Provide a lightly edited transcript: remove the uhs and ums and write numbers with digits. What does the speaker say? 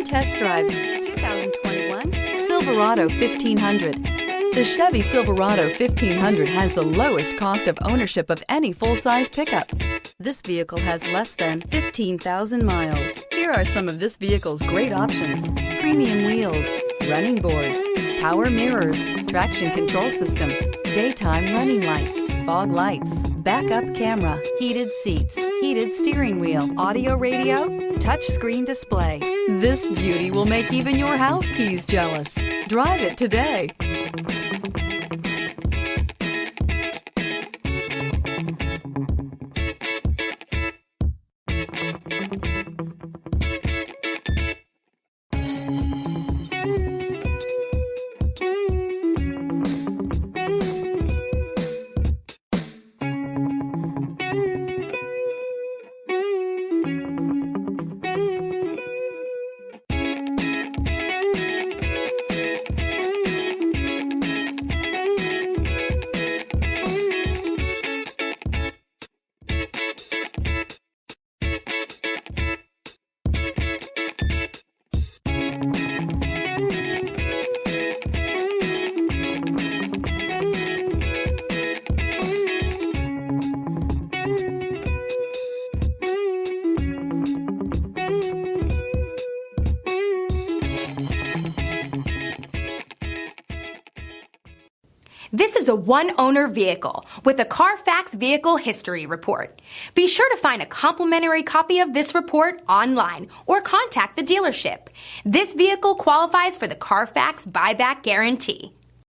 test drive 2021 Silverado 1500. The Chevy Silverado 1500 has the lowest cost of ownership of any full-size pickup. This vehicle has less than 15,000 miles. Here are some of this vehicle's great options: premium wheels, running boards, power mirrors, traction control system, daytime running lights, fog lights, backup camera, heated seats, heated steering wheel, audio radio, touchscreen display. This beauty will make even your house keys jealous. Drive it today. This is a one-owner vehicle with a Carfax Vehicle History Report. Be sure to find a complimentary copy of this report online or contact the dealership. This vehicle qualifies for the Carfax Buyback Guarantee.